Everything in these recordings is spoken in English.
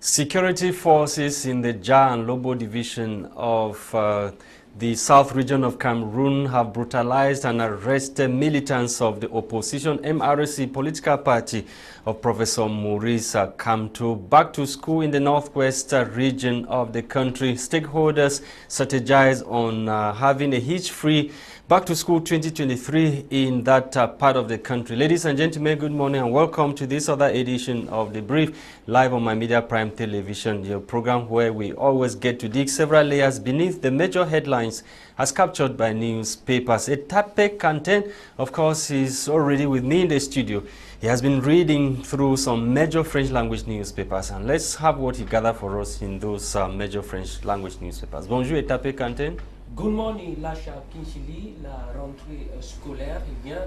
Security forces in the Ja and Lobo division of the south region of Cameroon have brutalized and arrested militants of the opposition MRC political party of Professor Maurice Kamto back to school in the northwest region of the country. Stakeholders strategize on having a hitch-free Back to School 2023 in that part of the country. Ladies and gentlemen, good morning and welcome to this other edition of The Brief, live on My Media Prime Television, your program where we always get to dig several layers beneath the major headlines as captured by newspapers. Etape Quintin, of course, is already with me in the studio. He has been reading through some major French language newspapers, and let's have what he gathered for us in those major French language newspapers. Bonjour Etape Quintin. Good morning, Lasha, Kinchili, la rentrée scolaire, eh bien,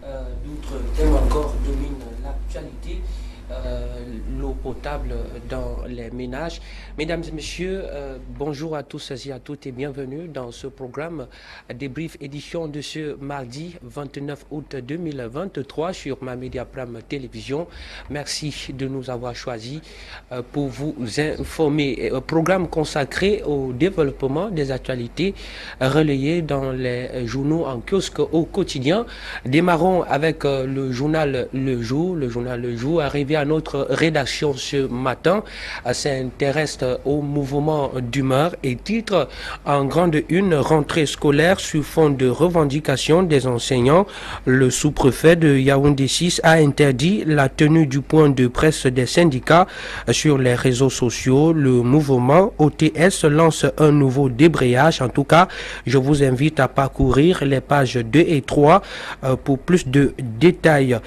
d'autres thèmes encore dominent l'actualité, l'eau potable dans les ménages. Mesdames et messieurs, bonjour à tous et à toutes et bienvenue dans ce programme débrief édition de ce mardi 29 août 2023 sur Ma Media Prime Télévision. Merci de nous avoir choisis pour vous informer. Programme consacré au développement des actualités relayées dans les journaux en kiosque au quotidien. Démarrons avec le journal Le Jour. Le journal Le Jour, arrivé à notre rédaction ce matin, s'intéresse au mouvement d'humeur et titre en grande une: rentrée scolaire sous fond de revendications des enseignants. Le sous-préfet de Yaoundé 6 a interdit la tenue du point de presse des syndicats sur les réseaux sociaux. Le mouvement OTS lance un nouveau débrayage. En tout cas, je vous invite à parcourir les pages 2 et 3 pour plus de détails.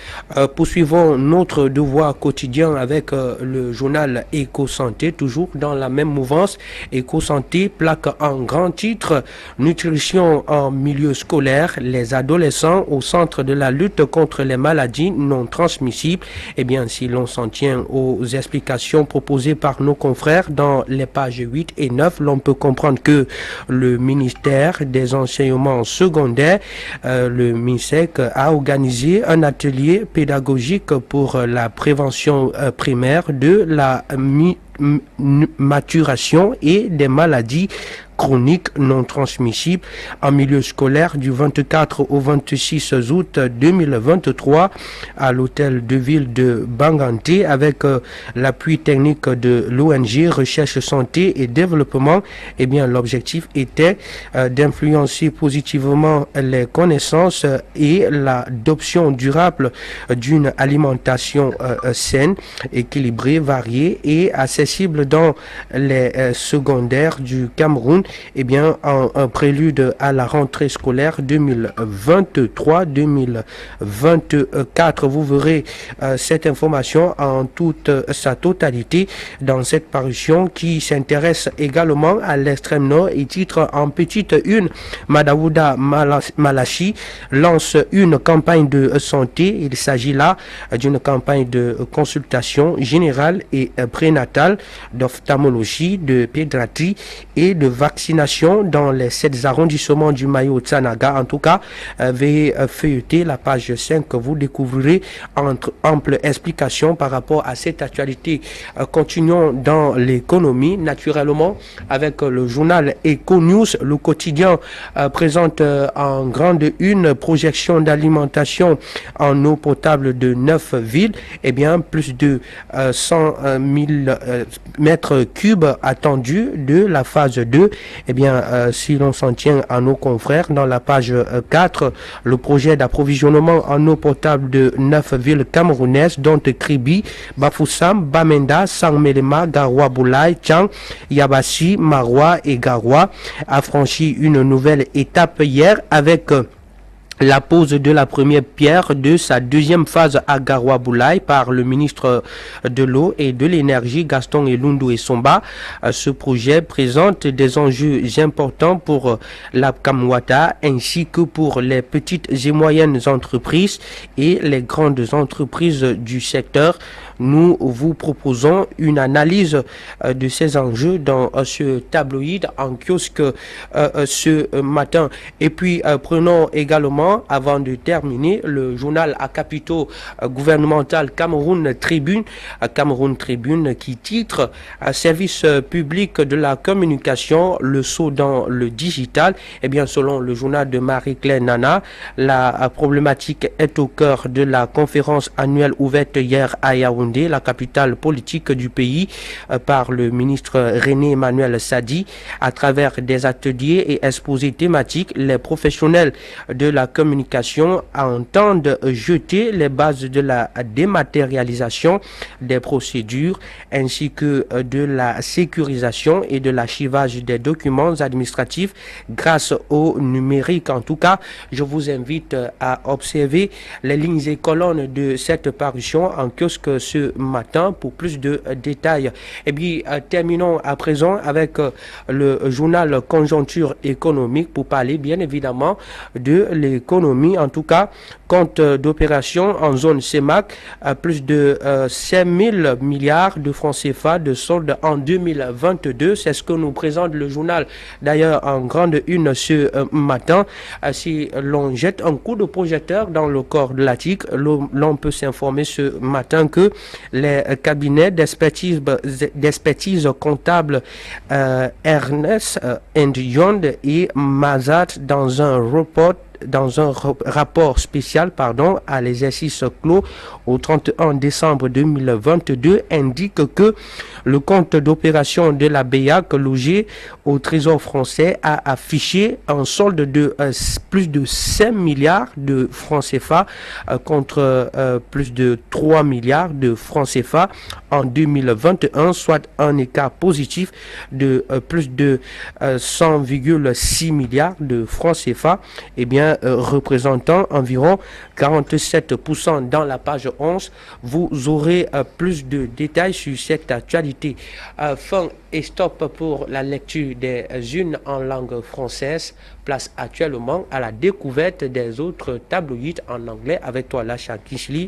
Poursuivons notre devoir quotidien avec le journal Éco-Santé, toujours dans la même mouvance. Éco-Santé plaque en grand titre: nutrition en milieu scolaire, les adolescents au centre de la lutte contre les maladies non transmissibles. Eh bien, si l'on s'en tient aux explications proposées par nos confrères dans les pages 8 et 9, l'on peut comprendre que le ministère des enseignements secondaires, le MINSEC, a organisé un atelier pédagogique pour la prévention primaire de la maturation et des maladies chroniques non transmissibles en milieu scolaire du 24 au 26 août 2023 à l'hôtel de ville de Banganté avec l'appui technique de l'ONG Recherche Santé et Développement. Eh bien, l'objectif était d'influencer positivement les connaissances et l'adoption durable d'une alimentation saine, équilibrée, variée et accessible dans les secondaires du Cameroun. Eh bien, en prélude à la rentrée scolaire 2023-2024. Vous verrez cette information en toute sa totalité dans cette parution qui s'intéresse également à l'extrême nord et titre en petite une: Madawuda Malachi lance une campagne de santé. Il s'agit là d'une campagne de consultation générale et prénatale, d'ophtalmologie, de pédiatrie et de vaccination dans les 7 arrondissements du Mayo Tsanaga. En tout cas, veuillez feuilleter la page 5 que vous découvrirez entre ample explication par rapport à cette actualité. Continuons dans l'économie, naturellement, avec le journal Eco News. Le quotidien présente en grande une projection d'alimentation en eau potable de 9 villes. Eh bien, plus de 100 000 mètres cubes attendus de la phase 2. Eh bien, si l'on s'en tient à nos confrères, dans la page 4, le projet d'approvisionnement en eau potable de 9 villes camerounaises, dont Kribi, Bafoussam, Bamenda, Sangmelema, Garoua, Boulaye, Tchang, Yabassi, Maroua et Garoua, a franchi une nouvelle étape hier avec la pose de la première pierre de sa deuxième phase à Garoua Boulaye par le ministre de l'eau et de l'énergie Gaston Elundu et Somba. Ce projet présente des enjeux importants pour la Kamwata ainsi que pour les petites et moyennes entreprises et les grandes entreprises du secteur. Nous vous proposons une analyse de ces enjeux dans ce tabloïd en kiosque ce matin. Et puis prenons également, avant de terminer, le journal à capitaux gouvernemental Cameroun Tribune qui titre Service public de la communication, le saut dans le digital. Eh bien, selon le journal de Marie-Claire Nana, la problématique est au cœur de la conférence annuelle ouverte hier à Yaoundé, la capitale politique du pays, par le ministre René Emmanuel Sadi. À travers des ateliers et exposés thématiques, les professionnels de la communication entendent jeter les bases de la dématérialisation des procédures ainsi que de la sécurisation et de l'archivage des documents administratifs grâce au numérique. En tout cas, je vous invite à observer les lignes et colonnes de cette parution en kiosque ce matin pour plus de détails. Et bien, terminons à présent avec le journal Conjoncture économique pour parler bien évidemment de l'économie. En tout cas, compte d'opération en zone CEMAC, plus de 5 000 milliards de francs CFA de solde en 2022. C'est ce que nous présente le journal d'ailleurs en grande une ce matin. Si l'on jette un coup de projecteur dans le corps de l'article, l'on peut s'informer ce matin que les cabinets d'expertise comptable Ernest Young et Mazat dans un rapport spécial à l'exercice clos au 31 décembre 2022 indique que le compte d'opération de la BEAC logé au Trésor français a affiché un solde de plus de 5 milliards de francs CFA contre plus de 3 milliards de francs CFA en 2021, soit un écart positif de plus de 100,6 milliards de francs CFA. Eh bien, représentant environ 47% dans la page 11. Vous aurez plus de détails sur cette actualité. Fin et stop pour la lecture des unes en langue française. Place actuellement à la découverte des autres tabloïds en anglais avec toi, Lasha.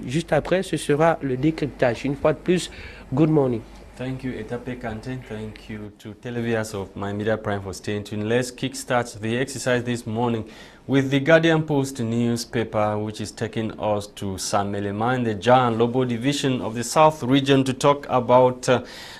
Juste après, ce sera le décryptage. Une fois de plus, good morning. Thank you, Etape, Quintin. Thank you to televiewers of My Media Prime for staying tuned. Let's kickstart the exercise this morning with the Guardian Post newspaper, which is taking us to Samelema in the Jan Lobo division of the South region to talk about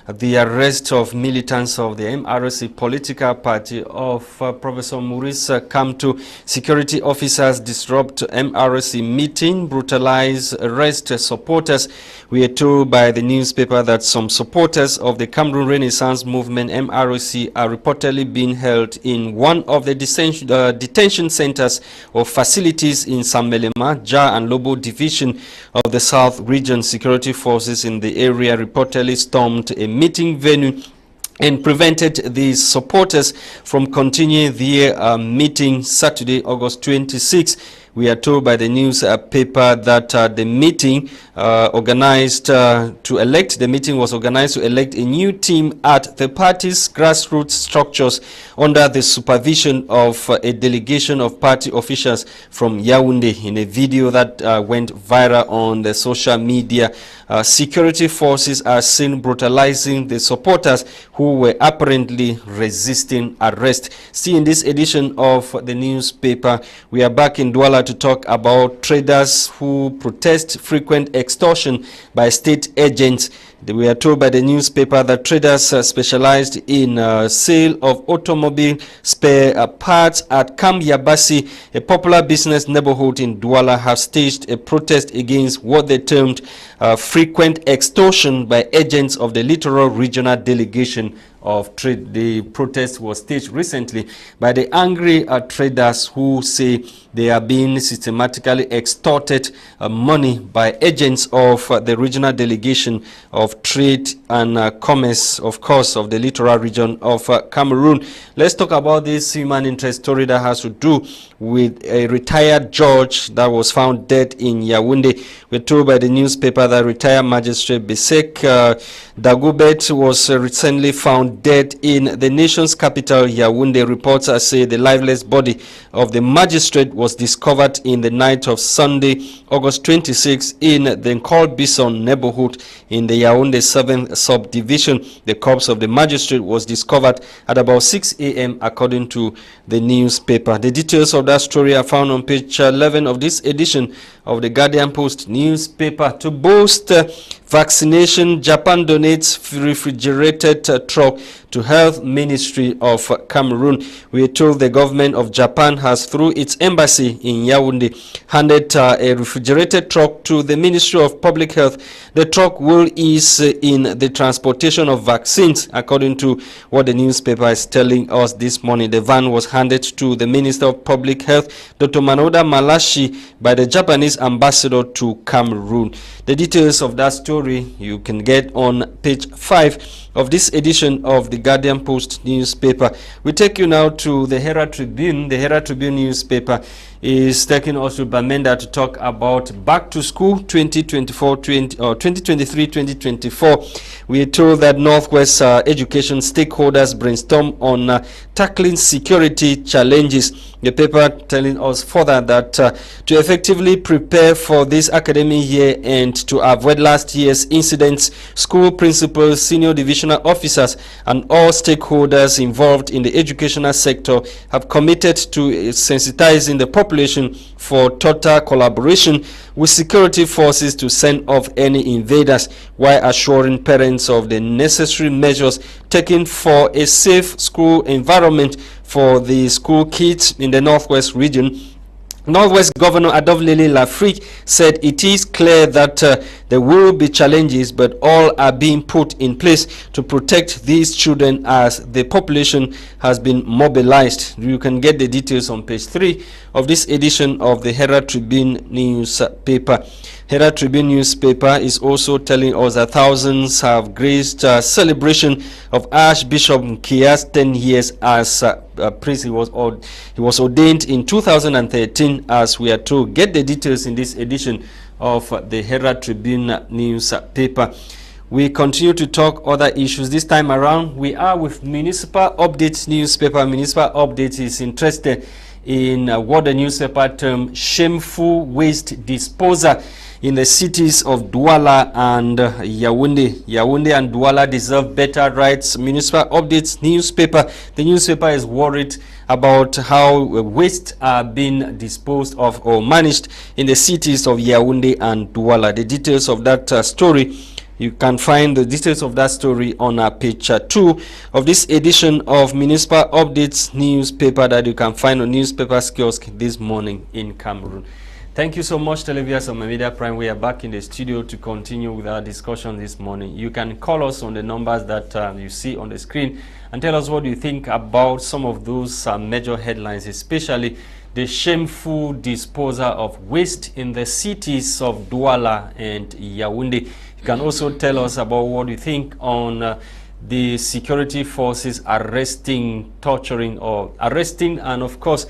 the arrest of militants of the MRC political party of Professor Maurice Kamto. Security officers disrupt MRC meeting, brutalize, arrest supporters. We are told by the newspaper that some supporters of the Cameroon Renaissance Movement MRC are reportedly being held in one of the detention centers or facilities in Samelema, Ja and Lobo division of the South region. Security forces in the area reportedly stormed a meeting venue and prevented the supporters from continuing their meeting Saturday, August 26. We are told by the newspaper that the meeting was organized to elect a new team at the party's grassroots structures under the supervision of a delegation of party officials from Yaoundé. In a video that went viral on the social media, security forces are seen brutalizing the supporters who were apparently resisting arrest. See, in this edition of the newspaper, we are back in Douala to talk about traders who protest frequent extortion by state agents. We are told by the newspaper that traders specialized in sale of automobile spare parts at Camp Yabasi, a popular business neighborhood in Douala, have staged a protest against what they termed frequent extortion by agents of the Littoral Regional Delegation of Trade. The protest was staged recently by the angry traders who say they are being systematically extorted money by agents of the Regional Delegation of Trade and Commerce, of course, of the Littoral Region of Cameroon. Let's talk about this human interest story that has to do with a retired judge that was found dead in Yaoundé. We're told by the newspaper that retired magistrate Besek Dagobet was recently found found dead in the nation's capital, Yaoundé. Reports say the lifeless body of the magistrate was discovered in the night of Sunday, August 26, in the Nkol Bison neighborhood in the Yaoundé 7th subdivision. The corpse of the magistrate was discovered at about 6 a.m. according to the newspaper. The details of that story are found on page 11 of this edition of the Guardian Post newspaper. To boost vaccination, Japan donates refrigerated truck to Health Ministry of Cameroon. We are told the government of Japan has, through its embassy in Yaoundé, handed a refrigerated truck to the Ministry of Public Health. The truck will ease in the transportation of vaccines, according to what the newspaper is telling us this morning. The van was handed to the Minister of Public Health, Dr. Manoda Malashi, by the Japanese ambassador to Cameroon. The details of that story you can get on page 5 of this edition of the Guardian Post newspaper. We take you now to the Herald Tribune. The Herald Tribune newspaper is taking us to Bamenda to talk about back to school 2023-2024. We are told that Northwest education stakeholders brainstorm on tackling security challenges. The paper telling us further that to effectively prepare for this academic year and to avoid last year's incidents, school principals, senior divisional officers, and all stakeholders involved in the educational sector have committed to sensitizing the population for total collaboration with security forces to send off any invaders, while assuring parents of the necessary measures taken for a safe school environment for the school kids in the Northwest region. Northwest Governor Adovlele Lafrique said it is clear that there will be challenges, but all are being put in place to protect these children as the population has been mobilized. You can get the details on page 3 of this edition of the Herald Tribune newspaper. Herald Tribune newspaper is also telling us that thousands have graced a celebration of Archbishop Nkia's 10 years as priest. He was ordained in 2013, as we are told. Get the details in this edition of the Herald Tribune newspaper. We continue to talk other issues. This time around, we are with Municipal Updates newspaper. Municipal Updates is interested in what the newspaper term shameful waste disposal in the cities of Douala and Yaoundé. Yaoundé and Douala deserve better rights. Municipal Updates newspaper. The newspaper is worried about how waste are being disposed of or managed in the cities of Yaoundé and Douala. The details of that story, you can find the details of that story on page 2 of this edition of Municipal Updates newspaper that you can find on newspaper kiosk this morning in Cameroon. Thank you so much, televiewers of Media Prime. We are back in the studio to continue with our discussion this morning. You can call us on the numbers that you see on the screen and tell us what you think about some of those major headlines, especially the shameful disposal of waste in the cities of Douala and Yaoundé. You can also tell us about what you think on the security forces arresting, torturing, or arresting, and of course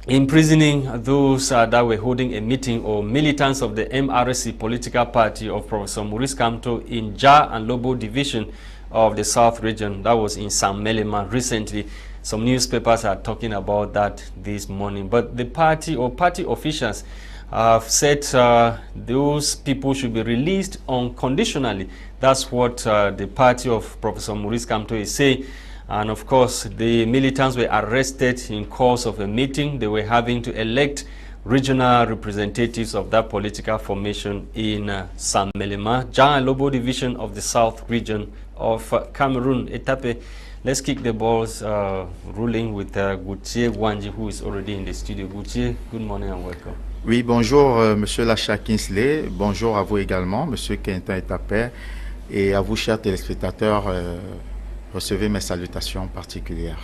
imprisoning those that were holding a meeting or militants of the MRC political party of Professor Maurice Kamto in Ja and Lobo division of the South region. That was in San Melema recently. Some newspapers are talking about that this morning. But the party or party officials have said those people should be released unconditionally. That's what the party of Professor Maurice Kamto is saying. And of course, the militants were arrested in course of a meeting. They were having to elect regional representatives of that political formation in San Melema, Ja and Lobo division of the South region of Cameroon. Etape, let's kick the balls rolling with Gauthier Wanji, who is already in the studio. Gauthier, good morning and welcome. Oui, bonjour Monsieur Lasha Kinsley, bonjour à vous également, Monsieur Quintin Etape, et à vous chers téléspectateurs, recevez mes salutations particulières.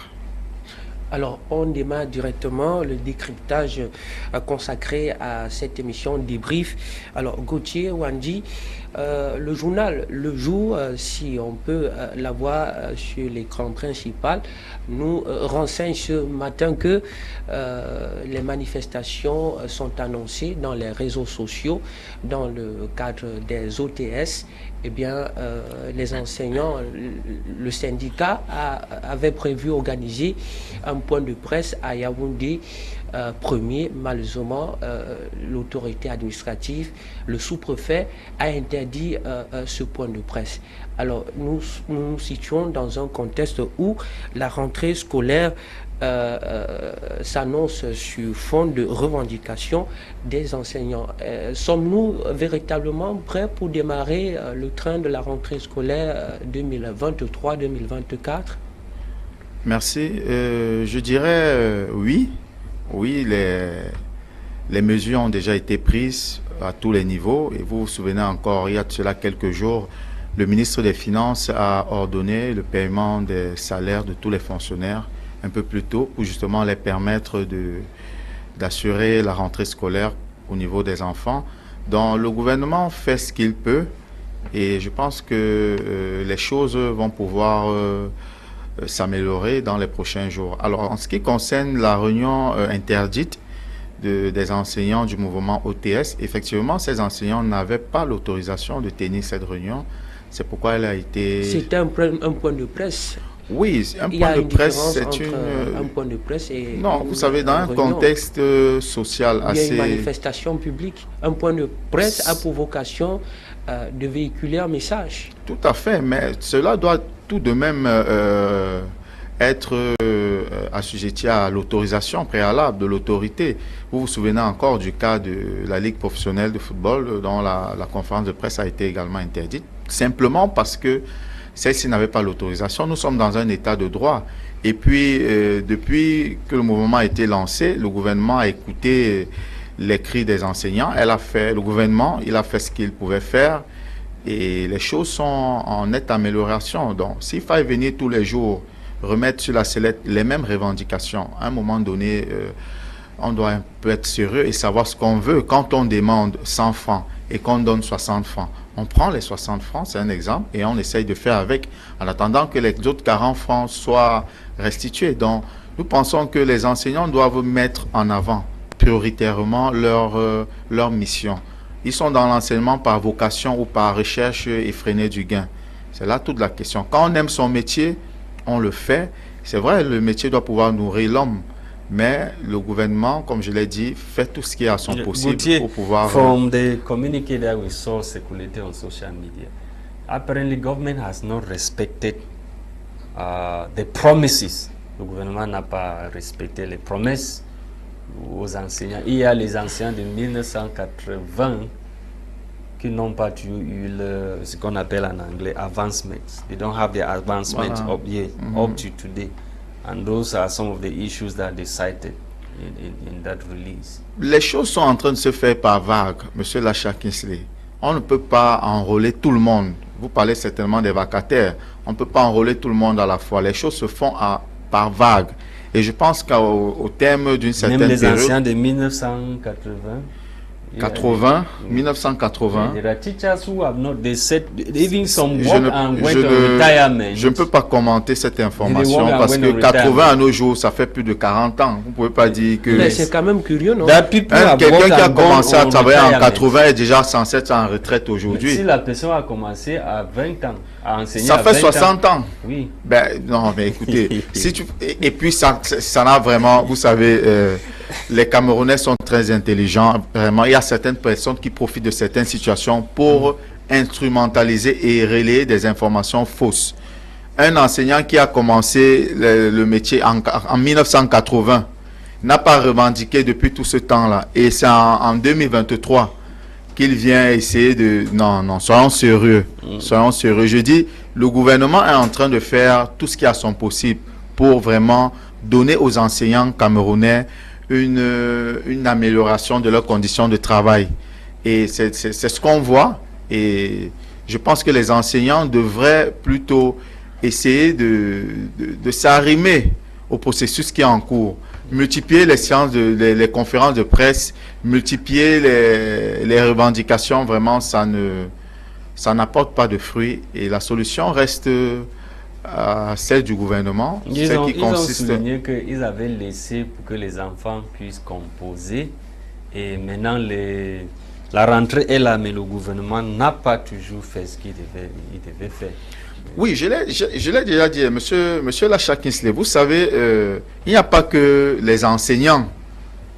Alors, on démarre directement le décryptage consacré à cette émission débrief. Alors, Gauthier Wanji, le journal Le Jour, si on peut l'avoir sur l'écran principal, nous renseigne ce matin que les manifestations sont annoncées dans les réseaux sociaux dans le cadre des OTS. Eh bien, les enseignants, le syndicat avait prévu organiser un point de presse à Yaoundé. Premier, malheureusement, l'autorité administrative, le sous-préfet, a interdit ce point de presse. Alors, nous nous situons dans un contexte où la rentrée scolaire s'annonce sur fond de revendications des enseignants. Sommes-nous véritablement prêts pour démarrer le train de la rentrée scolaire 2023-2024? Merci. Je dirais oui. Oui, les mesures ont déjà été prises à tous les niveaux. Et vous vous souvenez encore, il y a de cela quelques jours, le ministre des Finances a ordonné le paiement des salaires de tous les fonctionnaires un peu plus tôt pour justement les permettre d'assurer la rentrée scolaire au niveau des enfants. Donc le gouvernement fait ce qu'il peut et je pense que les choses vont pouvoir s'améliorer dans les prochains jours. Alors, en ce qui concerne la réunion interdite des enseignants du mouvement OTS, effectivement, ces enseignants n'avaient pas l'autorisation de tenir cette réunion. C'est pourquoi elle a été... C'était un point de presse. Oui, un point de presse, c'est un point de presse et... Non, vous savez, dans un contexte social assez... Il y a une manifestation publique. Un point de presse a pour vocation de véhiculer un message. Tout à fait, mais cela doit tout de même être assujetti à l'autorisation préalable de l'autorité. Vous vous souvenez encore du cas de la Ligue professionnelle de football dont la conférence de presse a été également interdite, simplement parce que celle-ci n'avait pas l'autorisation. Nous sommes dans un état de droit. Et puis, depuis que le mouvement a été lancé, le gouvernement a écouté les cris des enseignants. Le gouvernement, il a fait ce qu'il pouvait faire et les choses sont en nette amélioration. Donc, s'il fallait venir tous les jours remettre sur la sellette les mêmes revendications, à un moment donné, on doit un peu être sérieux et savoir ce qu'on veut. Quand on demande 100 francs et qu'on donne 60 francs, on prend les 60 francs, c'est un exemple, et on essaye de faire avec, en attendant que les autres 40 francs soient restitués. Donc, nous pensons que les enseignants doivent mettre en avant prioritairement leur mission. Ils sont dans l'enseignement par vocation ou par recherche effrénée du gain. C'est là toute la question. Quand on aime son métier, on le fait. C'est vrai, le métier doit pouvoir nourrir l'homme. Mais le gouvernement, comme je l'ai dit, fait tout ce qui est à son possible pour pouvoir... From the communique that we saw circulated on social media, apparently government has not respected the promises. Le gouvernement n'a pas respecté les promesses aux enseignants. Il y a les enseignants de 1980 qui n'ont pas eu ce qu'on appelle en anglais advancements. They don't have the advancements up to today. And those are some of the issues that they cited in that release. Les choses sont en train de se faire par vagues, Monsieur Lasha. On ne peut pas enrôler tout le monde. Vous parlez certainement des vacataires. On ne peut pas enrôler tout le monde à la fois. Les choses se font par vagues. Et je pense qu'au terme d'une certaine période... Même les anciens de 1980... 1980. There are teachers who have not, they said, even some work and went on retirement. Je ne peux pas commenter cette information parce que 80 à nos jours, ça fait plus de 40 ans. Vous ne pouvez pas dire que... Mais c'est quand même curieux, non? Quelqu'un qui a commencé à travailler en 80 est déjà censé être en retraite aujourd'hui. Si la personne a commencé à 20 ans, à enseigner ça fait 60 ans. Oui. Ben, non, mais écoutez, et puis ça n'a vraiment, vous savez... les Camerounais sont très intelligents. Vraiment, il y a certaines personnes qui profitent de certaines situations pour instrumentaliser et relayer des informations fausses. Un enseignant qui a commencé le métier en 1980 n'a pas revendiqué depuis tout ce temps-là. Et c'est en 2023 qu'il vient essayer de... Non, soyons sérieux. Soyons sérieux. Je dis, le gouvernement est en train de faire tout ce qui est à son possible pour vraiment donner aux enseignants camerounais une amélioration de leurs conditions de travail. Et c'est ce qu'on voit. Et je pense que les enseignants devraient plutôt essayer de s'arrimer au processus qui est en cours. Multiplier les séances, les conférences de presse, multiplier les revendications, vraiment, ça ne ça n'apporte pas de fruits et la solution reste celle du gouvernement. Ils ont souligné qu'ils avaient laissé pour que les enfants puissent composer et maintenant la rentrée est là, mais le gouvernement n'a pas toujours fait ce qu'il devait faire. Oui, je l'ai déjà dit, monsieur Lasha, vous savez, il n'y a pas que les enseignants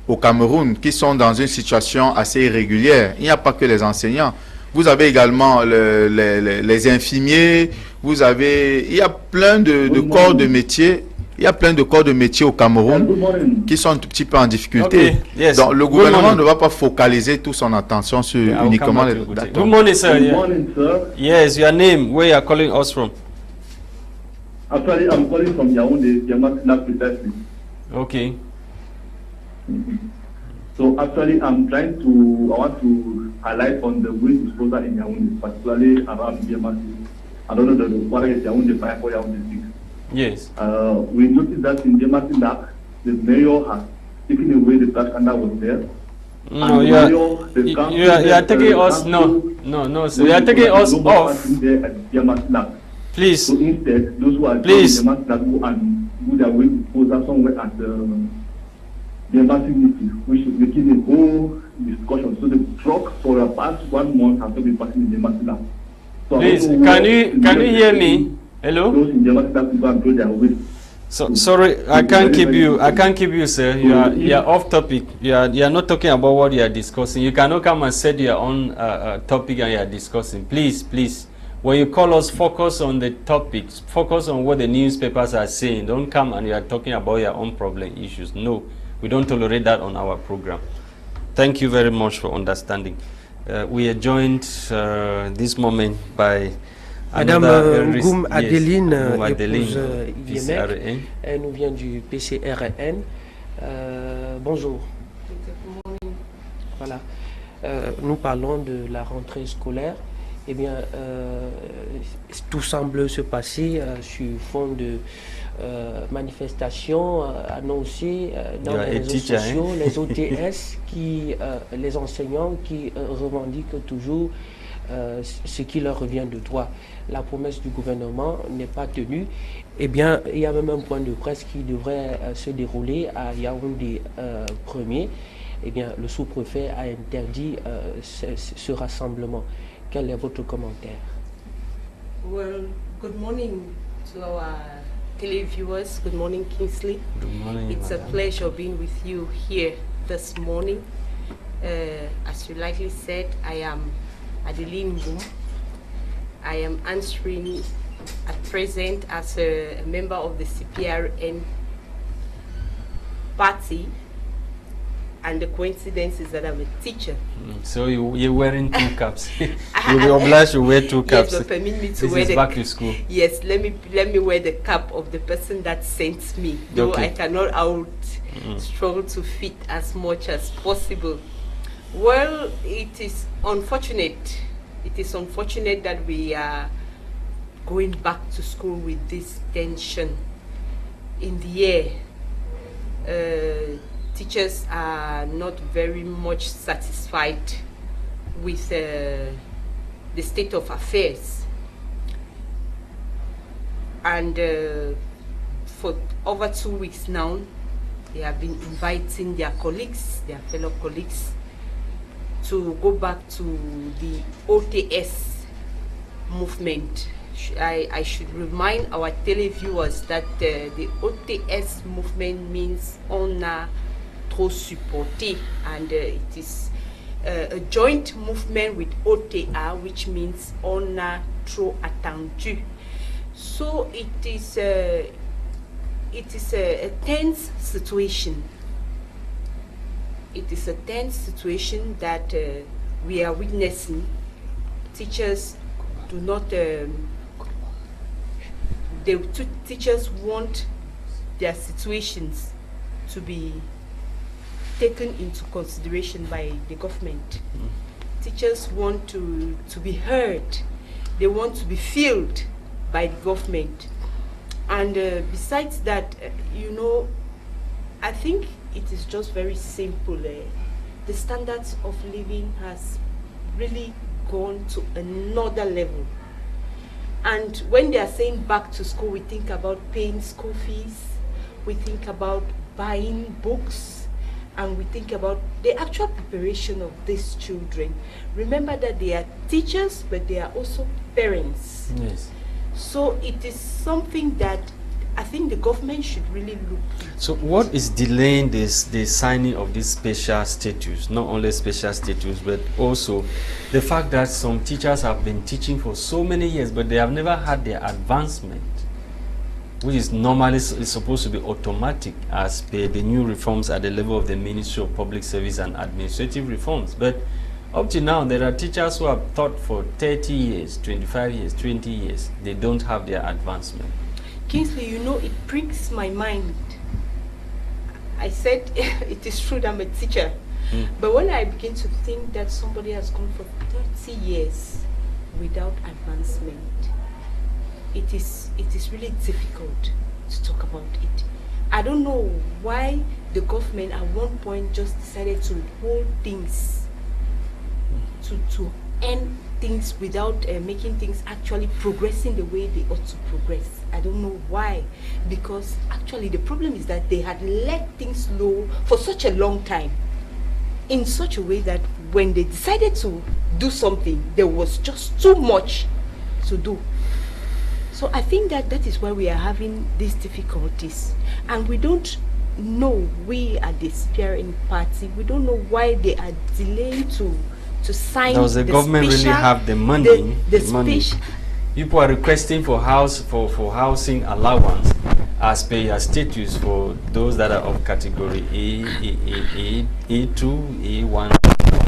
au Cameroun qui sont dans une situation assez irrégulière. Il n'y a pas que les enseignants. Vous avez également les infirmiers, il y a plein de corps de métiers. Il y a plein de corps de métiers au Cameroun qui sont un tout petit peu en difficulté. Okay, yes. Donc le gouvernement ne va pas focaliser toute son attention sur uniquement les... Good morning, sir. Good morning, sir. Yes, your name, where you are calling us from? Actually, I'm calling from Yaoundé, precisely. Okay. So actually, I want to highlight on the waste disposal in Yaoundé, particularly around Diamati. I don't know what is Yaoundé 5 or Yaoundé 6. Yes. We noticed that in Diamati, the mayor has taken away the trash can that was there. No, you are taking us. No, sir. You are taking us off. Please. So instead, those who are please. Go and do their waste disposal somewhere at the embassy meeting, we should make it a whole discussion. So the truck for the past 1 month has not been passing in the embassy now. So please, can you hear me? Hello? Those in the embassy that go and do their waste. So sorry, I can't keep you, sir. You are off topic. You are not talking about what you are discussing. You cannot come and set your own topic and you are discussing. Please. When you call us, focus on the topics. Focus on what the newspapers are saying. Don't come and you are talking about your own problem issues. No, we don't tolerate that on our program. Thank you very much for understanding. We are joined this moment by Madame Ngum Adeline, épouse PCRN. Elle nous vient du PCRN. Bonjour. Voilà. Nous parlons de la rentrée scolaire. Eh bien, tout semble se passer sur fond de manifestations annoncées dans les réseaux sociaux, les OTS, les enseignants qui revendiquent toujours ce qui leur revient de droit. La promesse du gouvernement n'est pas tenue. Eh bien, il y a même un point de presse qui devrait se dérouler à Yaoundé 1er. Eh bien, le sous-préfet a interdit ce rassemblement. Quel est votre commentaire? Well, good morning to our televiewers. Good morning, Kingsley. Good morning, it's madam. A pleasure being with you here this morning. As you likely said, I am Adeline Ngum. I am answering at present as a member of the CPRN party, and the coincidence is that I'm a teacher. So you're wearing 2 caps. You'll be obliged to wear 2 caps. Yes, but permit me to this wear is back to school. Yes, let me wear the cap of the person that sent me. Though Okay. I cannot struggle to fit as much as possible. Well, it is unfortunate. It is unfortunate that we are going back to school with this tension in the air. Teachers are not very much satisfied with the state of affairs, and for over 2 weeks now they have been inviting their colleagues, their fellow colleagues, to go back to the OTS movement. I should remind our televiewers that the OTS movement means on trop supporté, and it is a joint movement with OTA, which means on trop attendu. So it is a tense situation. It is a tense situation that we are witnessing. Teachers do not. Teachers want their situations to be taken into consideration by the government. Teachers want to be heard. They want to be filled by the government. And besides that, I think it is just very simple. The standards of living has really gone to another level. And when they are saying back to school, we think about paying school fees, we think about buying books, and we think about the actual preparation of these children. Remember that they are teachers, but they are also parents. Yes. So it is something that I think the government should really look into. So what is delaying the signing of this special status? Not only special status, but also the fact that some teachers have been teaching for so many years, but they have never had their advancement, which is normally is supposed to be automatic as per the new reforms at the level of the Ministry of Public Service and Administrative Reforms. But up to now, there are teachers who have taught for 30 years, 25 years, 20 years. They don't have their advancement. Kingsley, you know, it pricks my mind. I said it is true that I'm a teacher, but when I begin to think that somebody has gone for 30 years without advancement, it is really difficult to talk about it. I don't know why the government at one point just decided to hold things, to end things without making things actually progressing the way they ought to progress. I don't know why, because actually the problem is that they had let things low for such a long time, in such a way that when they decided to do something, there was just too much to do. So I think that that is why we are having these difficulties, and we don't know, we at the spearing party, we don't know why they are delaying to sign. Does the government really have the money? The money. People are requesting for housing allowance as per your status for those that are of category A2, A1,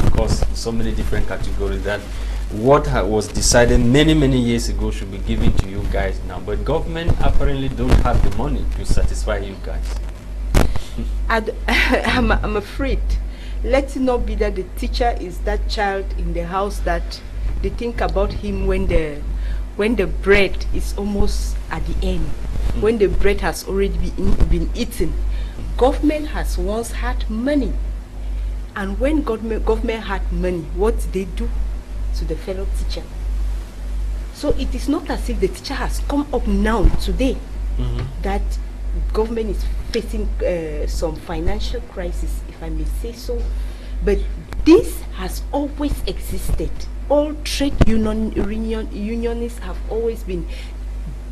of course, so many different categories that what was decided many years ago should be given to you guys now. But government apparently don't have the money to satisfy you guys. I'm afraid. Let it not be that the teacher is that child in the house that they think about him when the bread is almost at the end, when the bread has already been eaten. Government has once had money, and when government had money, what did they do to the fellow teacher? So it is not as if the teacher has come up now today that government is facing some financial crisis, if I may say so, but this has always existed. All trade unionists have always been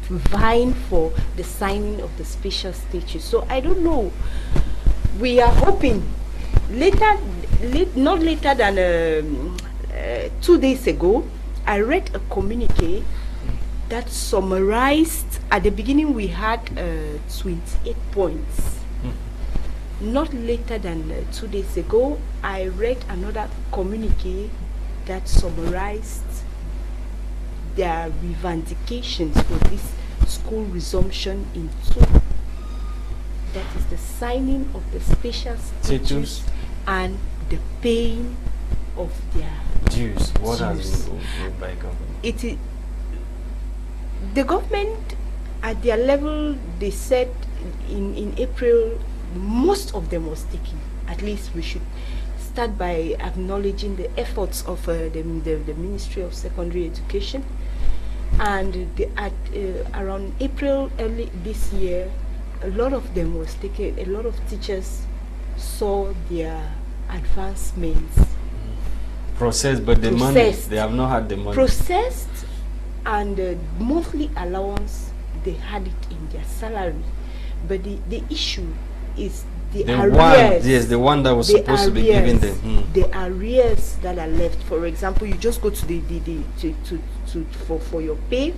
vying for the signing of the special status. So I don't know. We are hoping not later than 2 days ago, I read a communique that summarized. At the beginning we had 28 points. Not later than 2 days ago, I read another communique that summarized their revendications for this school resumption in 2. That is the signing of the special status and the paying of their dues. What has been owed by government? The government at their level, they said in April, most of them was taken. At least we should start by acknowledging the efforts of the Ministry of Secondary Education, and around April early this year, a lot of them was taken. A lot of teachers saw their advancements processed, but the money, they have not had the money processed, and the monthly allowance, they had it in their salary. But the issue is the arrears. Yes, the one that was supposed to be given them. The arrears that are left. For example, you just go to for your pay,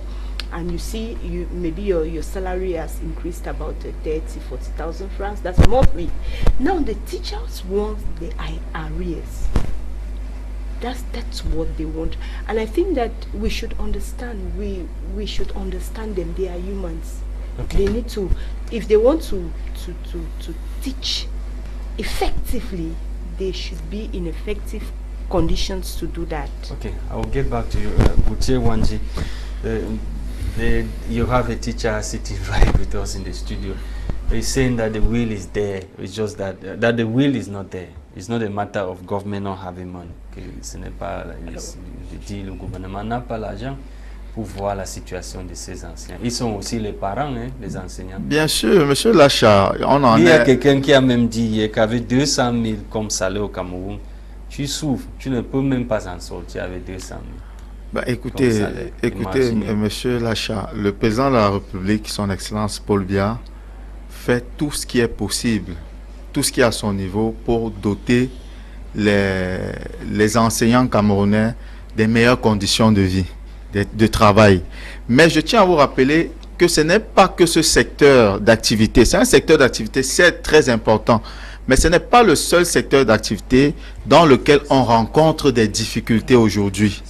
and you see maybe your salary has increased about 30,000-40,000 francs. That's monthly. Now the teachers want the arrears. That's what they want, and I think that we should understand. We should understand them. They are humans. Okay. They need to, if they want to teach effectively, they should be in effective conditions to do that. Okay, I will get back to you, Uche Wanji. You have a teacher sitting right with us in the studio. He's saying that the will is there. It's just that the will is not there. It's not a matter of government not having money. Ce n'est pas, je dis, le gouvernement n'a pas l'argent pour voir la situation de ces enseignants. Ils sont aussi les parents, hein, les enseignants. Bien sûr, monsieur Lasha, on en est... Il y a quelqu'un qui a même dit qu'avec 200 000 comme salaire au Cameroun, tu souffres, tu ne peux même pas en sortir avec 200 000. Bah, écoutez, monsieur Lasha, le président de la République, son Excellence Paul Biya, fait tout ce qui est possible, tout ce qui est à son niveau pour doter les enseignants camerounais des meilleures conditions de vie, de travail. Mais je tiens à vous rappeler que ce n'est pas que ce secteur d'activité. C'est un secteur d'activité, c'est très important. Mais ce n'est pas le seul secteur d'activité dans lequel on rencontre des difficultés aujourd'hui.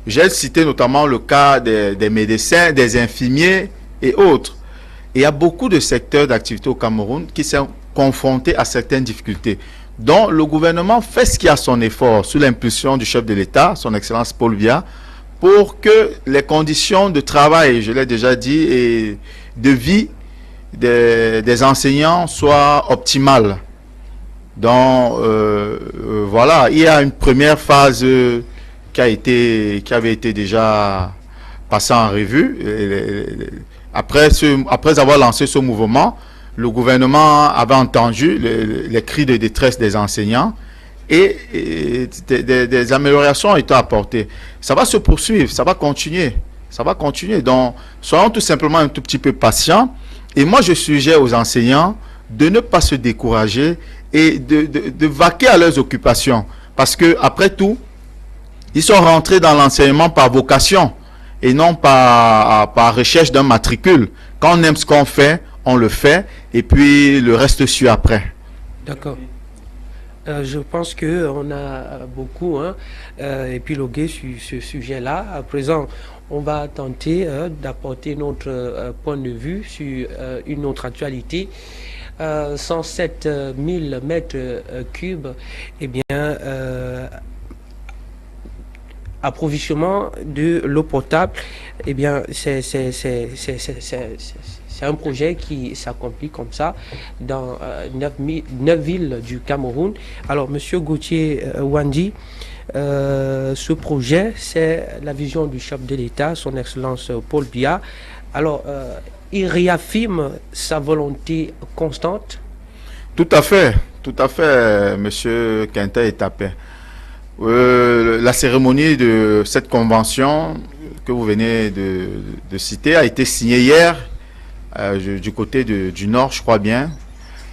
J'ai cité notamment le cas des médecins, des infirmiers et autres. Et il y a beaucoup de secteurs d'activité au Cameroun qui sont confrontés à certaines difficultés. Donc le gouvernement fait ce qui a son effort sous l'impulsion du chef de l'État, son Excellence Paul Biya, pour que les conditions de travail, je l'ai déjà dit, et de vie des enseignants soient optimales. Donc voilà, il y a une première phase qui avait été déjà passée en revue. Après avoir lancé ce mouvement, le gouvernement avait entendu les cris de détresse des enseignants et des améliorations ont été apportées. Ça va se poursuivre, ça va continuer. Ça va continuer. Donc, soyons tout simplement un tout petit peu patients. Et moi, je suggère aux enseignants de ne pas se décourager et de vaquer à leurs occupations. Parce que, après tout, ils sont rentrés dans l'enseignement par vocation et non par recherche d'un matricule. Quand on aime ce qu'on fait, on le fait et puis le reste suit après. D'accord. Je pense qu'on a beaucoup épilogué sur ce sujet-là. À présent, on va tenter d'apporter notre point de vue sur une autre actualité. 107 000 mètres cubes, eh bien, approvisionnement de l'eau potable, eh bien, c'est un projet qui s'accomplit comme ça dans 9 villes du Cameroun. Alors, Monsieur Gauthier Wandi, ce projet, c'est la vision du chef de l'État, son Excellence Paul Biya. Alors, il réaffirme sa volonté constante. Tout à fait, Monsieur Quintin Etape. La cérémonie de cette convention que vous venez de citer a été signée hier du côté du Nord, je crois bien,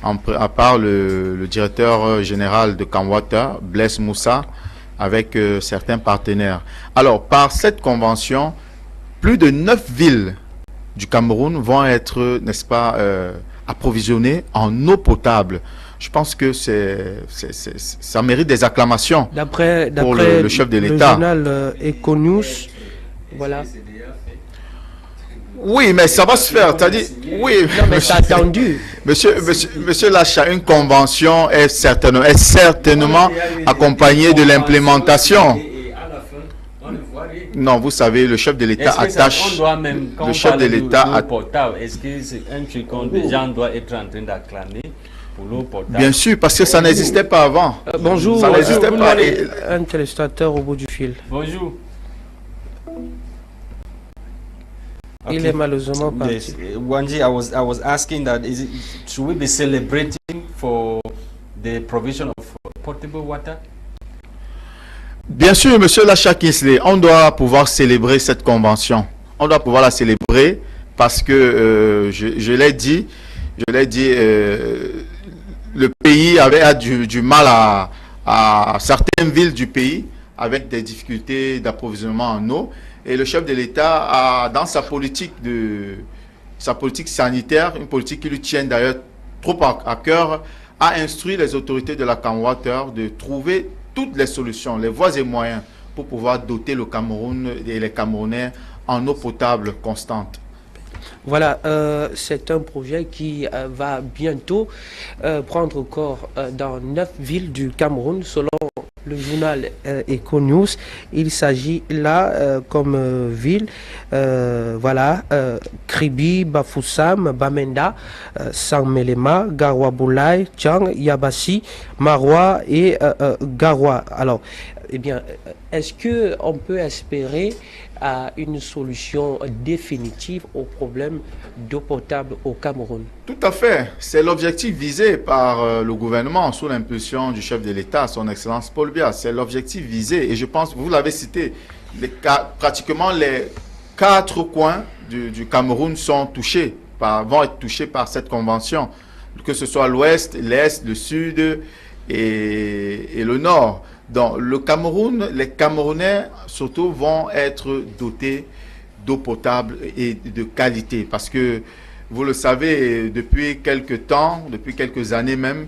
à part le directeur général de Camwater, Blaise Moussa, avec certains partenaires. Alors, par cette convention, plus de 9 villes du Cameroun vont être, n'est-ce pas, approvisionnées en eau potable. Je pense que ça mérite des acclamations pour le chef de l'État. Le journal Econews, voilà. Oui, mais ça va se faire. C'est-à-dire, oui, non, mais c'est attendu. Monsieur Lasha, une convention est certainement accompagnée de l'implémentation. Non, vous savez, le chef de l'État attache. Le chef de l'État. Est-ce que c'est un truc qu'on déjà doit être en train d'acclamer pour l'eau potable? Bien sûr, parce que ça n'existait pas avant. Bonjour. Ça n'existait pas. Un téléspectateur au bout du fil. Bonjour. Il est malheureusement parti. Yes. Wanji, I was asking that should we be celebrating for the provision of potable water? Bien sûr, Monsieur Lasha Kinsley, on doit pouvoir célébrer cette convention. On doit pouvoir la célébrer parce que je l'ai dit, le pays avait du mal à certaines villes du pays avec des difficultés d'approvisionnement en eau. Et le chef de l'État a, dans sa politique sanitaire, une politique qui lui tient d'ailleurs trop à cœur, a instruit les autorités de la Camwater de trouver toutes les solutions, les voies et moyens pour pouvoir doter le Cameroun et les Camerounais en eau potable constante. Voilà, c'est un projet qui va bientôt prendre corps dans 9 villes du Cameroun, selon le journal Eco News. Il s'agit là comme ville, voilà, Kribi, Bafoussam, Bamenda, Sanmelema, Garwa Boulay, Tchang, Yabassi, Marwa et Garwa. Alors, eh bien, est-ce qu'on peut espérer à une solution définitive au problème d'eau potable au Cameroun? Tout à fait. C'est l'objectif visé par le gouvernement sous l'impulsion du chef de l'État, son Excellence Paul Biya. C'est l'objectif visé. Et je pense, vous l'avez cité, pratiquement les 4 coins du Cameroun vont être touchés par cette convention. Que ce soit l'ouest, l'est, le sud et le nord. Dans le Cameroun, les Camerounais surtout vont être dotés d'eau potable et de qualité. Parce que, vous le savez, depuis quelques temps, depuis quelques années même,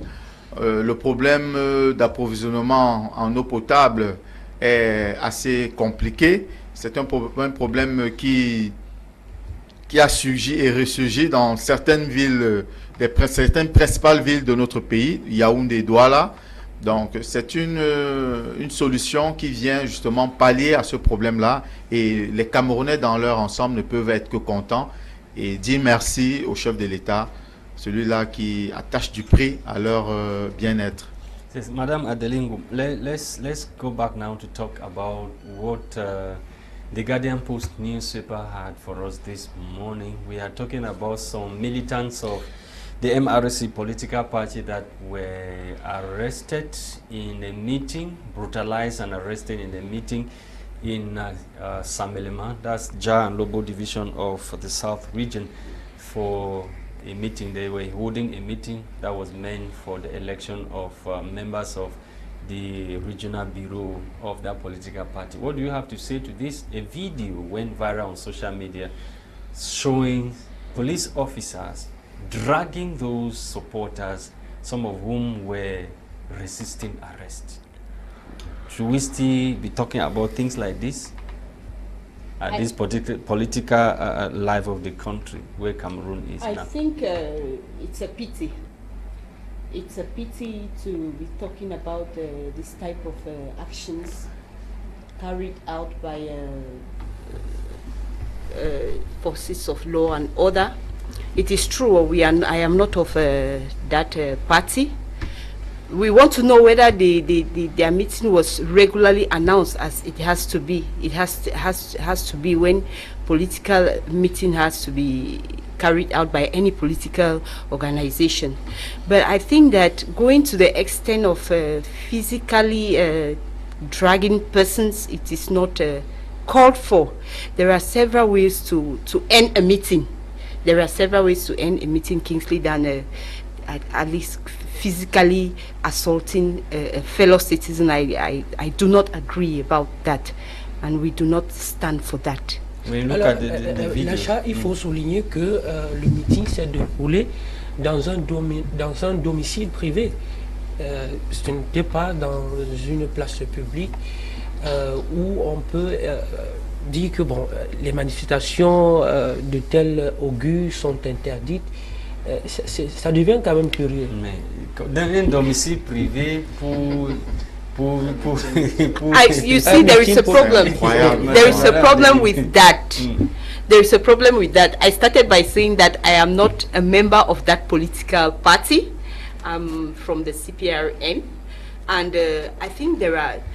le problème d'approvisionnement en eau potable est assez compliqué. C'est un problème qui a surgi et ressurgi dans certaines villes, certaines principales villes de notre pays, Yaoundé et Douala. Donc, c'est une solution qui vient justement pallier à ce problème-là. Et les Camerounais, dans leur ensemble, ne peuvent être que contents et dire merci au chef de l'État, celui-là qui attache du prix à leur bien-être. Yes, Madame Adeline Ngum, let's go back now to talk about what the Guardian Post newspaper had for us this morning. We are talking about some militants of the MRC political party that were arrested in a meeting, brutalized and arrested in a meeting in Samelema, that's Ja and Lobo division of the South region, for a meeting. They were holding a meeting that was meant for the election of members of the regional bureau of that political party. What do you have to say to this? A video went viral on social media showing police officers dragging those supporters, some of whom were resisting arrest. Should we still be talking about things like this at this political life of the country where Cameroon is now? I think it's a pity. It's a pity to be talking about this type of actions carried out by forces of law and order. It is true, I am not of that party. We want to know whether their meeting was regularly announced as it has to be. It has to be when political meeting has to be carried out by any political organization. But I think that going to the extent of physically dragging persons, it is not called for. There are several ways to end a meeting. There are several ways to end a meeting, Kingsley, than at least physically assaulting a fellow citizen. I do not agree about that, and we do not stand for that. Alors, Lasha, il faut souligner que le meeting s'est déroulé dans un domicile privé. Ce n'était pas dans une place publique où on peut dire que bon, les manifestations de tel augure sont interdites. Ça devient quand même curieux. Mais dans un domicile privé you see, there is a problem. There is a problem with that. There is a problem with that. I started by saying that I am not a member of that political party. I'm from the CPRM. And I think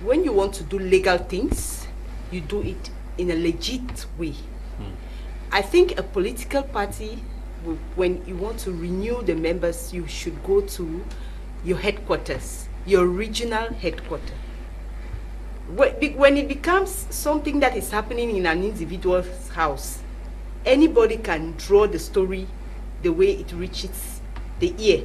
when you want to do legal things, you do it in a legit way. I think a political party, when you want to renew the members, you should go to your headquarters, your regional headquarters. When it becomes something that is happening in an individual's house, anybody can draw the story the way it reaches the ear.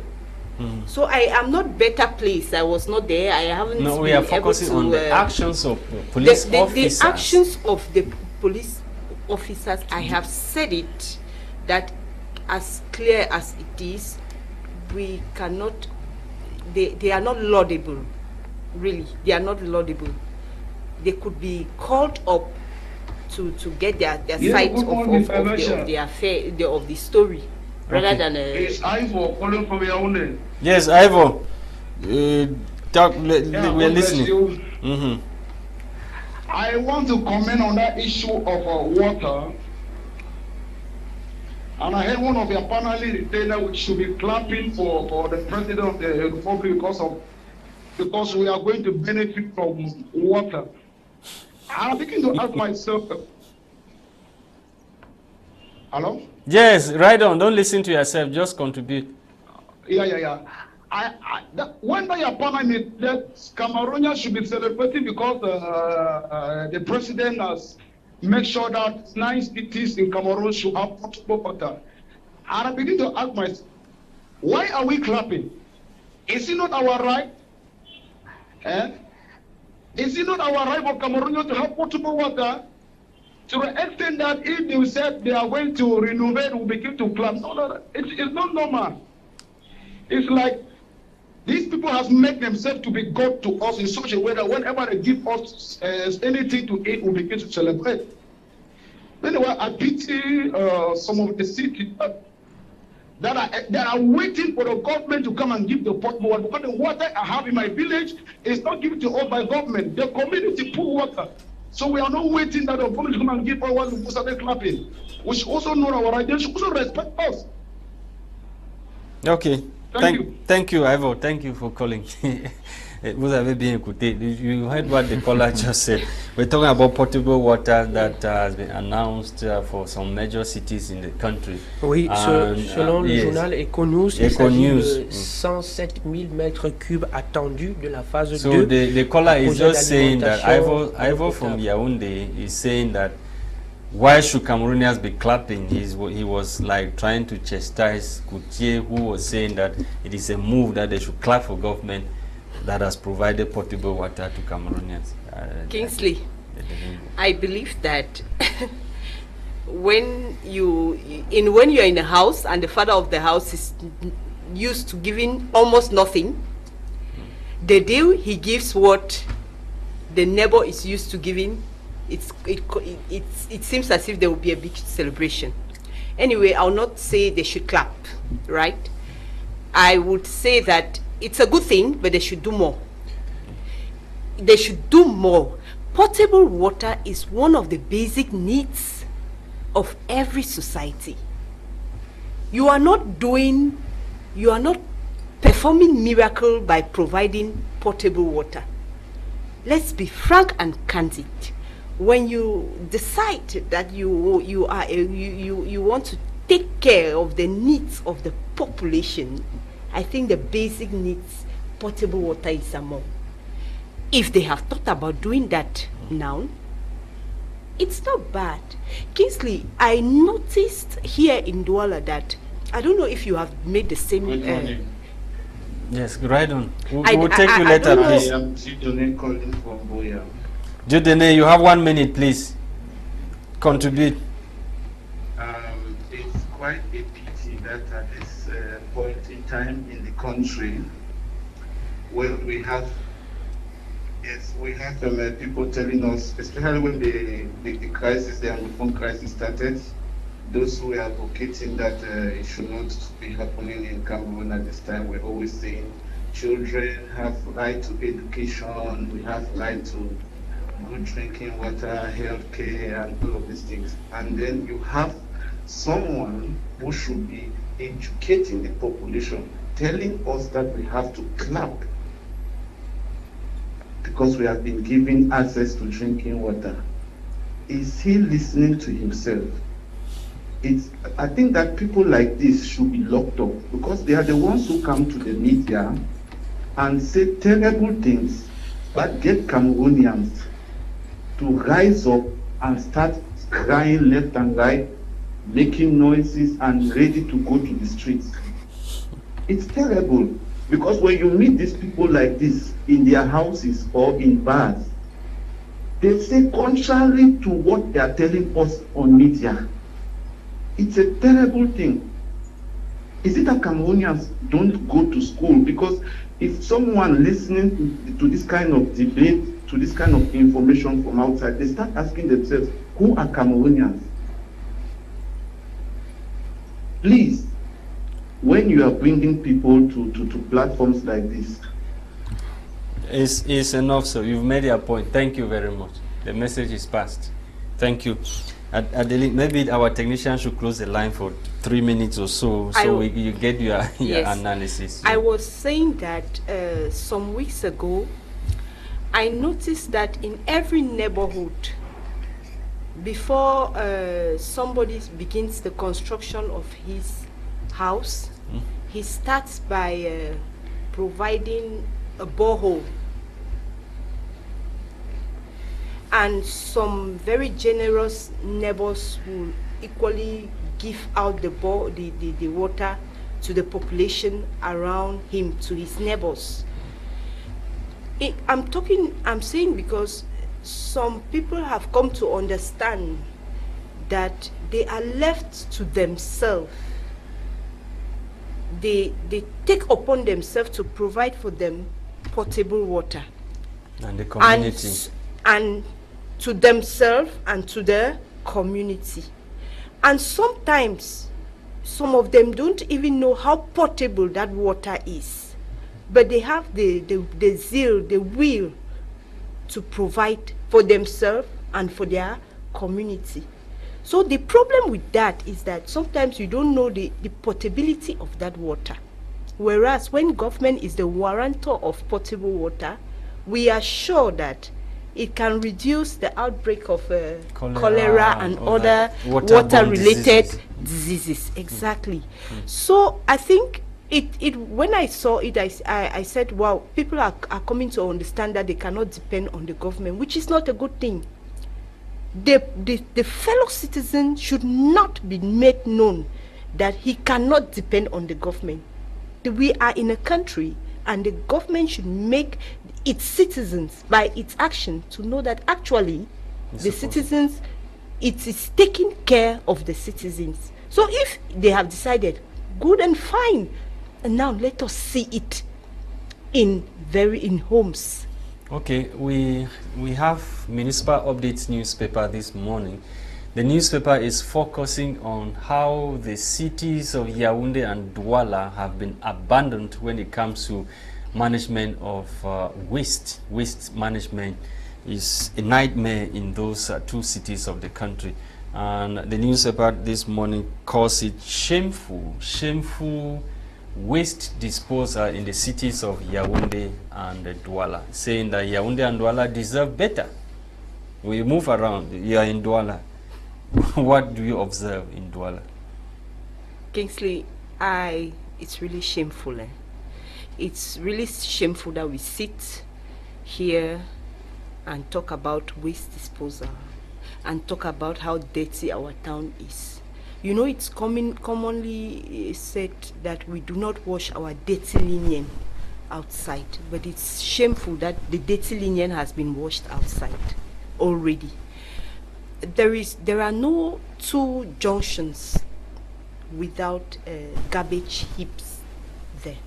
So I am not better placed. I was not there. I haven't. No, we are focusing on the actions of police officers. The actions of the police officers. I have said it, that as clear as it is, we cannot. They are not laudable. Really, they are not laudable. They could be called up to get their side of the affair, of the story. Rather than It's Ivo calling from Yaoundé. Yes, Ivo. We are listening. I want to comment on that issue of water. And I heard one of your panelists say that we should be clapping for the President of the Republic because we are going to benefit from water. I'm beginning to ask myself, hello? Yes, right on. Don't listen to yourself. Just contribute. Yeah. When they are panelists, that Cameroonians should be celebrating because the President has make sure that 9 cities in Cameroon should have potable water. And I begin to ask myself, why are we clapping? Is it not our right? Is it not our right for Cameroonians to have potable water? To the extent that if they said they are going to renovate, we begin to clap. No, it's not normal. It's like these people have made themselves to be God to us in such a way that whenever they give us anything to eat, we begin to celebrate. Anyway, I pity some of the cities that are waiting for the government to come and give the potable water. Because the water I have in my village is not given to us by government. The community pool water. So we are not waiting that the government come and give us water to start clapping. We should also know our right. They should also respect us. Okay. Thank you, Ivo. Thank you for calling. Vous avez bien écouté. You heard what the caller just said. We're talking about potable water that has been announced for some major cities in the country. Oui, selon le journal Econews, il s'agit de 107 000 mètres cubes attendus de la phase 2. So the caller is just saying that Ivo from Yaoundé is saying that why should Cameroonians be clapping? He was like trying to chastise Coutier, who was saying that it is a move that they should clap for government that has provided potable water to Cameroonians. Kingsley, I believe that when you're in a house and the father of the house is used to giving almost nothing, the day he gives what the neighbor is used to giving, it seems as if there will be a big celebration. Anyway, I'll not say they should clap, right? I would say that it's a good thing, but they should do more. They should do more. Potable water is one of the basic needs of every society. You are not performing miracle by providing potable water. Let's be frank and candid. When you decide that you want to take care of the needs of the population, I think the basic needs, potable water is among. If they have thought about doing that now, it's not bad. Kingsley, I noticed here in Douala that, I don't know if you have made the same... Good morning. Yes, right on. We'll take you later, please. I am Dieudonné calling from Boya. Dieudonné, you have 1 minute, please. Contribute. It's quite a pity that at this point in time in the country, where we have people telling us, especially when the crisis, the Anglophone crisis started, those who were advocating that it should not be happening in Cameroon at this time were always saying children have right to education, we have right to good drinking water, health care, and all of these things. And then you have someone who should be educating the population, telling us that we have to clap because we have been given access to drinking water. Is he listening to himself? I think that people like this should be locked up because they are the ones who come to the media and say terrible things but get Cameroonians to rise up and start crying left and right, making noises and ready to go to the streets. It's terrible because when you meet these people like this in their houses or in bars, they say contrary to what they are telling us on media. It's a terrible thing. Is it that Cameroonians don't go to school? Because if someone listening to this kind of debate, to this kind of information from outside, they start asking themselves, who are Cameroonians? Please, when you are bringing people to platforms like this, It's enough, so you've made your point. Thank you very much. The message is passed. Thank you. Adeline, maybe our technician should close the line for 3 minutes or so, so you get your analysis. I was saying that some weeks ago, I noticed that in every neighborhood, before somebody begins the construction of his house, he starts by providing a borehole. And some very generous neighbors will equally give out the water to the population around him, to his neighbors. I'm saying because some people have come to understand that they are left to themselves. They take upon themselves to provide for them potable water. And the community. And to themselves and to the community. And sometimes some of them don't even know how potable that water is, but they have the zeal, the will to provide for themselves and for their community. So the problem with that is that sometimes you don't know the potability of that water. Whereas when government is the warrantor of potable water, we are sure that it can reduce the outbreak of cholera and other water-related diseases. Exactly. So I think when I saw it, I said, wow, people are coming to understand that they cannot depend on the government, which is not a good thing. The fellow citizen should not be made known that he cannot depend on the government. We are in a country, and the government should make its citizens, by its action, to know that actually the citizens, it is taking care of the citizens. So if they have decided, good and fine, and now let us see it in homes. Okay, we have Municipal Updates newspaper this morning. The newspaper is focusing on how the cities of Yaoundé and Douala have been abandoned when it comes to management of waste. Waste management is a nightmare in those two cities of the country. And the newspaper this morning calls it shameful waste disposal in the cities of Yaoundé and Douala, saying that Yaoundé and Douala deserve better. We move around. You are in Douala. What do you observe in Douala? Kingsley, it's really shameful. It's really shameful that we sit here and talk about waste disposal and talk about how dirty our town is. You know, it's commonly said that we do not wash our dirty linen outside, but it's shameful that the dirty linen has been washed outside already. There are no two junctions without garbage heaps there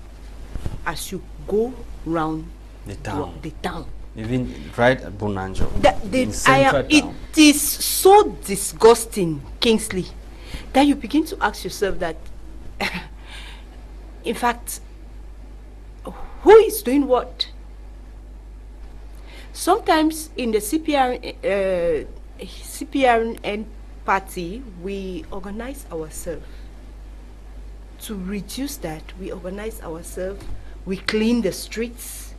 as you go round the town. Even right at Bonanjo. It is so disgusting, Kingsley, that you begin to ask yourself that, in fact, who is doing what? Sometimes in the CPRN party, we organize ourselves to reduce that. We organize ourselves, we clean the streets,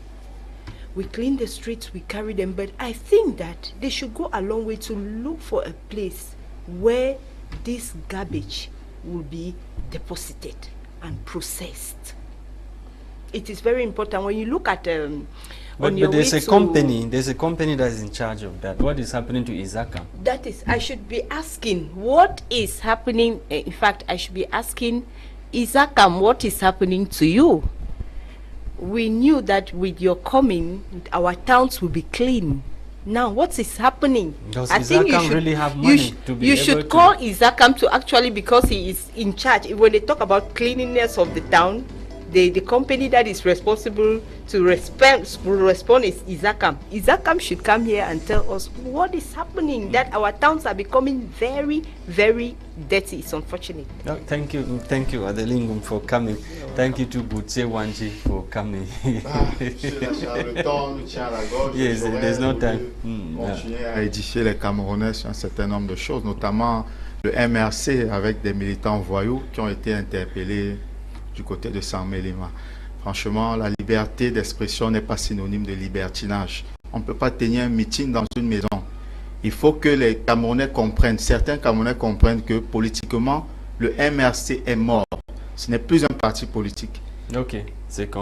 we carry them, but I think that they should go a long way to look for a place where this garbage will be deposited and processed. It is very important when you look at but there's a company that is in charge of that. What is happening to Izakam? That is, I should be asking what is happening. In fact, I should be asking Izakam, what is happening to you? We knew that with your coming, our towns will be clean. Now, what is happening? Does I think you should really have money to be you able should call Izakam to actually, because he is in charge. When they talk about cleanliness of the town, the company that is responsible to respond is Isakam. Isakam should come here and tell us what is happening, that our towns are becoming very, very dirty. It's unfortunate. No, thank you, Adelingum, for coming. Thank you to Boutse Wanji for coming. Yes, there's no time. Continuer à édifier les Camerounais sur un certain nombre de choses, notamment le MRC avec des militants voyous qui ont été interpellés du côté de Saint-Mélima. Franchement, la liberté d'expression n'est pas synonyme de libertinage. On ne peut pas tenir un meeting dans une maison. Il faut que les Camerounais comprennent, certains Camerounais comprennent que politiquement, le MRC est mort. Ce n'est plus un parti politique. Ok, c'est compris.